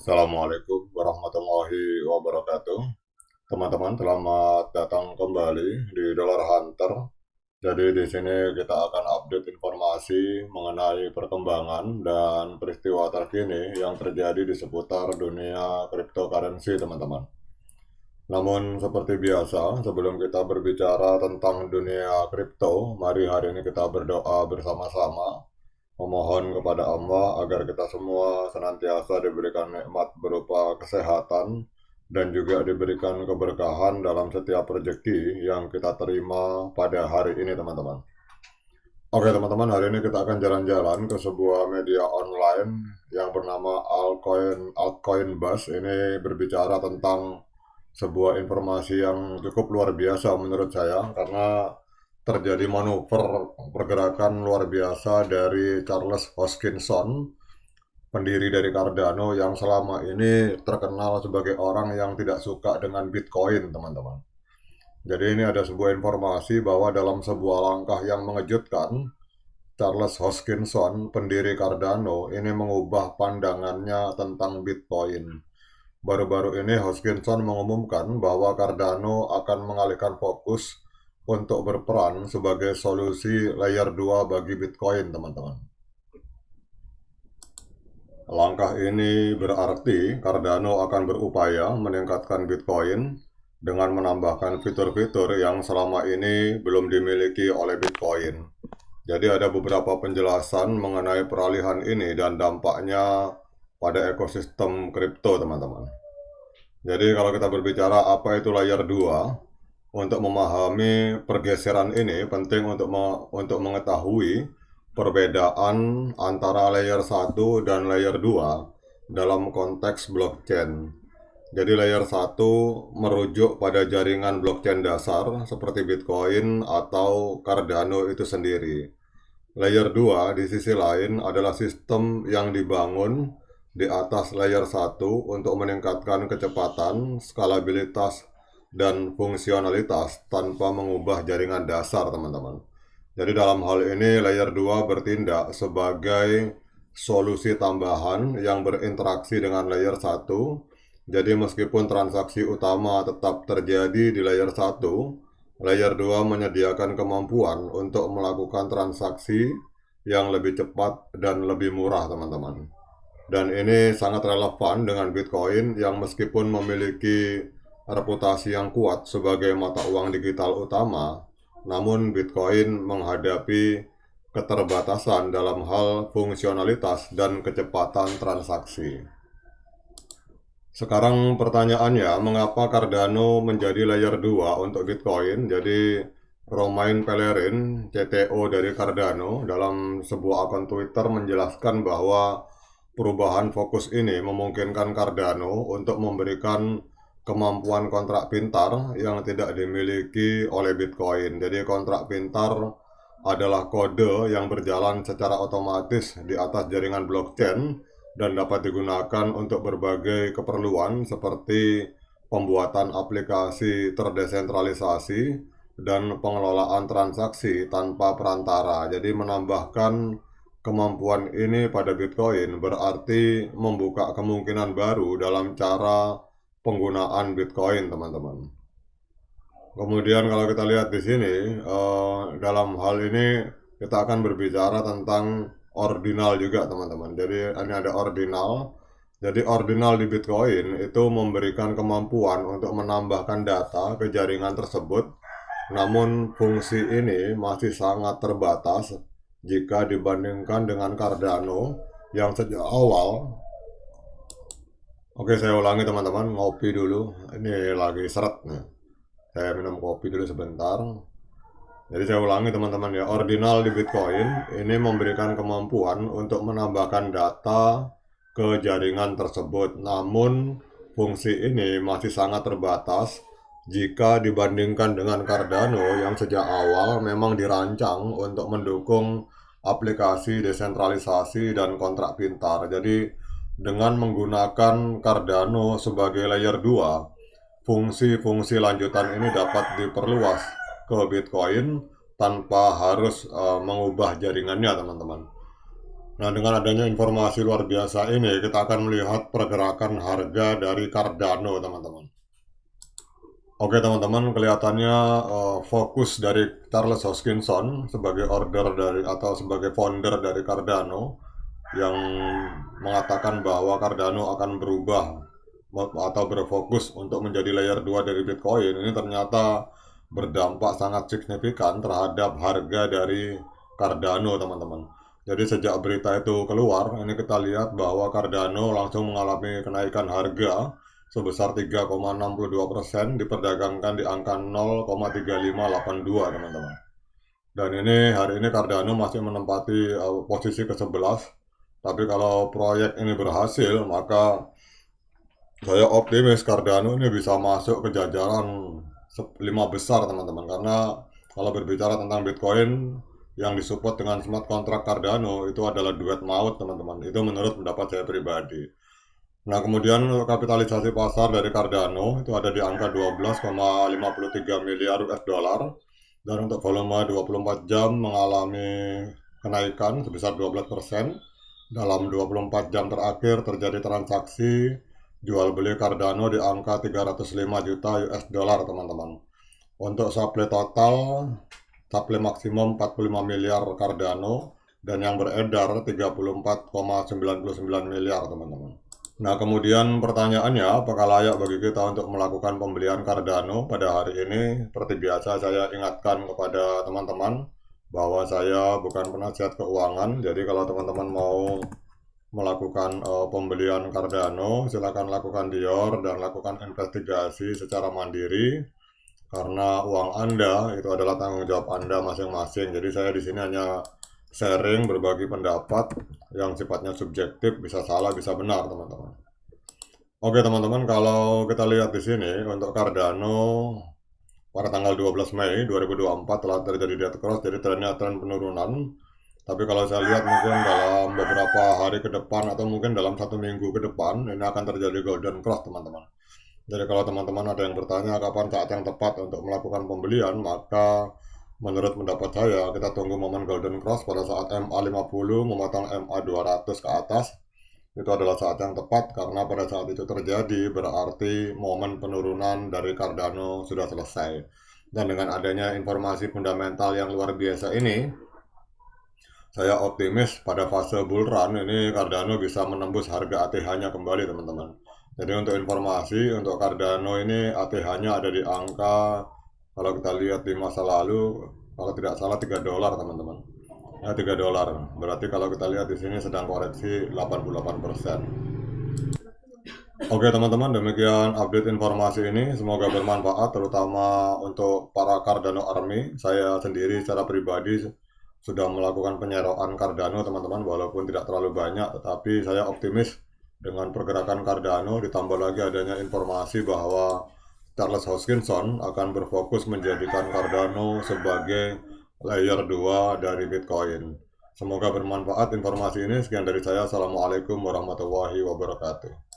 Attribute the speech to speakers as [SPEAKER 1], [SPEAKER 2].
[SPEAKER 1] Assalamualaikum warahmatullahi wabarakatuh. Teman-teman, selamat datang kembali di Dollar Hunter. Jadi di sini kita akan update informasi mengenai perkembangan dan peristiwa terkini yang terjadi di seputar dunia cryptocurrency, teman-teman. Namun seperti biasa, sebelum kita berbicara tentang dunia kripto, mari hari ini kita berdoa bersama-sama memohon kepada Allah agar kita semua senantiasa diberikan nikmat berupa kesehatan dan juga diberikan keberkahan dalam setiap rezeki yang kita terima pada hari ini, teman-teman. Oke, teman-teman, hari ini kita akan jalan-jalan ke sebuah media online yang bernama Altcoin Buzz. Ini berbicara tentang sebuah informasi yang cukup luar biasa menurut saya, karena terjadi manuver pergerakan luar biasa dari Charles Hoskinson, pendiri dari Cardano, yang selama ini terkenal sebagai orang yang tidak suka dengan Bitcoin, teman-teman. Jadi ini ada sebuah informasi bahwa dalam sebuah langkah yang mengejutkan, Charles Hoskinson, pendiri Cardano, ini mengubah pandangannya tentang Bitcoin. Baru-baru ini Hoskinson mengumumkan bahwa Cardano akan mengalihkan fokus untuk berperan sebagai solusi layer 2 bagi Bitcoin, teman-teman. Langkah ini berarti Cardano akan berupaya meningkatkan Bitcoin dengan menambahkan fitur-fitur yang selama ini belum dimiliki oleh Bitcoin. Jadi ada beberapa penjelasan mengenai peralihan ini dan dampaknya pada ekosistem kripto, teman-teman. Jadi kalau kita berbicara apa itu layer 2, untuk memahami pergeseran ini penting untuk mengetahui perbedaan antara layer 1 dan layer 2 dalam konteks blockchain. Jadi layer 1 merujuk pada jaringan blockchain dasar seperti Bitcoin atau Cardano itu sendiri. Layer 2 di sisi lain adalah sistem yang dibangun di atas layer 1 untuk meningkatkan kecepatan, skalabilitas, dan fungsionalitas tanpa mengubah jaringan dasar, teman-teman. Jadi dalam hal ini layer 2 bertindak sebagai solusi tambahan yang berinteraksi dengan layer 1. Jadi meskipun transaksi utama tetap terjadi di layer 1, layer 2 menyediakan kemampuan untuk melakukan transaksi yang lebih cepat dan lebih murah, teman-teman. Dan ini sangat relevan dengan Bitcoin yang meskipun memiliki reputasi yang kuat sebagai mata uang digital utama, namun Bitcoin menghadapi keterbatasan dalam hal fungsionalitas dan kecepatan transaksi. Sekarang pertanyaannya, mengapa Cardano menjadi layer 2 untuk Bitcoin? Jadi Romain Pellerin, CTO dari Cardano, dalam sebuah akun Twitter menjelaskan bahwa perubahan fokus ini memungkinkan Cardano untuk memberikan kemampuan kontrak pintar yang tidak dimiliki oleh Bitcoin. Jadi kontrak pintar adalah kode yang berjalan secara otomatis di atas jaringan blockchain dan dapat digunakan untuk berbagai keperluan seperti pembuatan aplikasi terdesentralisasi dan pengelolaan transaksi tanpa perantara. Jadi menambahkan kemampuan ini pada Bitcoin berarti membuka kemungkinan baru dalam cara penggunaan Bitcoin, teman-teman. Kemudian kalau kita lihat di sini, dalam hal ini kita akan berbicara tentang ordinal juga, teman-teman. Jadi ini ada ordinal. Jadi ordinal di Bitcoin itu memberikan kemampuan untuk menambahkan data ke jaringan tersebut. Namun fungsi ini masih sangat terbatas jika dibandingkan dengan Cardano yang sejak awal. Oke, saya ulangi, teman-teman, ngopi dulu. Ini lagi seret nih. Saya minum kopi dulu sebentar. Jadi saya ulangi, teman-teman, ya. Ordinal di Bitcoin ini memberikan kemampuan untuk menambahkan data ke jaringan tersebut. Namun fungsi ini masih sangat terbatas jika dibandingkan dengan Cardano yang sejak awal memang dirancang untuk mendukung aplikasi desentralisasi dan kontrak pintar. Jadi dengan menggunakan Cardano sebagai layer 2, fungsi-fungsi lanjutan ini dapat diperluas ke Bitcoin tanpa harus mengubah jaringannya, teman-teman. Nah, dengan adanya informasi luar biasa ini, kita akan melihat pergerakan harga dari Cardano, teman-teman. Oke, teman-teman, kelihatannya fokus dari Charles Hoskinson sebagai order dari atau sebagai founder dari Cardano yang mengatakan bahwa Cardano akan berubah atau berfokus untuk menjadi layer 2 dari Bitcoin. Ini ternyata berdampak sangat signifikan terhadap harga dari Cardano, teman-teman. Jadi sejak berita itu keluar, ini kita lihat bahwa Cardano langsung mengalami kenaikan harga sebesar 3,62%, diperdagangkan di angka 0,3582, teman-teman. Dan ini hari ini Cardano masih menempati posisi ke-11. Tapi kalau proyek ini berhasil, maka saya optimis Cardano ini bisa masuk ke jajaran 5 besar, teman-teman. Karena kalau berbicara tentang Bitcoin yang disupport dengan smart contract Cardano itu adalah duet maut, teman-teman. Itu menurut pendapat saya pribadi. Nah, kemudian kapitalisasi pasar dari Cardano itu ada di angka 12,53 miliar US dollar. Dan untuk volume 24 jam mengalami kenaikan sebesar 12%. Dalam 24 jam terakhir terjadi transaksi jual beli Cardano di angka 305 juta US dollar, teman-teman. Untuk supply total, supply maksimum 45 miliar Cardano dan yang beredar 34,99 miliar, teman-teman. Nah, kemudian pertanyaannya, apakah layak bagi kita untuk melakukan pembelian Cardano pada hari ini? Seperti biasa, saya ingatkan kepada teman-teman bahwa saya bukan penasihat keuangan. Jadi kalau teman-teman mau melakukan pembelian Cardano, silakan lakukan dior dan lakukan investigasi secara mandiri. Karena uang Anda itu adalah tanggung jawab Anda masing-masing. Jadi saya di sini hanya sharing, berbagi pendapat yang sifatnya subjektif, bisa salah, bisa benar, teman-teman. Oke, teman-teman, kalau kita lihat di sini untuk Cardano pada tanggal 12 Mei 2024 telah terjadi dead cross, jadi trennya tren penurunan. Tapi kalau saya lihat mungkin dalam beberapa hari ke depan atau mungkin dalam 1 minggu ke depan ini akan terjadi golden cross, teman-teman. Jadi kalau teman-teman ada yang bertanya kapan saat yang tepat untuk melakukan pembelian, maka menurut pendapat saya kita tunggu momen golden cross pada saat MA50 memotong MA200 ke atas. Itu adalah saat yang tepat karena pada saat itu terjadi berarti momen penurunan dari Cardano sudah selesai. Dan dengan adanya informasi fundamental yang luar biasa ini, saya optimis pada fase bull run ini Cardano bisa menembus harga ATH-nya kembali, teman-teman. Jadi untuk informasi, untuk Cardano ini ATH-nya ada di angka, kalau kita lihat di masa lalu, kalau tidak salah 3 dolar, teman-teman. Ya, 3 dolar. Berarti kalau kita lihat di sini sedang koreksi 88%. Oke, teman-teman, demikian update informasi ini. Semoga bermanfaat terutama untuk para Cardano Army. Saya sendiri secara pribadi sudah melakukan penyeroan Cardano, teman-teman, walaupun tidak terlalu banyak, tetapi saya optimis dengan pergerakan Cardano, ditambah lagi adanya informasi bahwa Charles Hoskinson akan berfokus menjadikan Cardano sebagai layer 2 dari Bitcoin. Semoga bermanfaat informasi ini. Sekian dari saya. Assalamualaikum warahmatullahi wabarakatuh.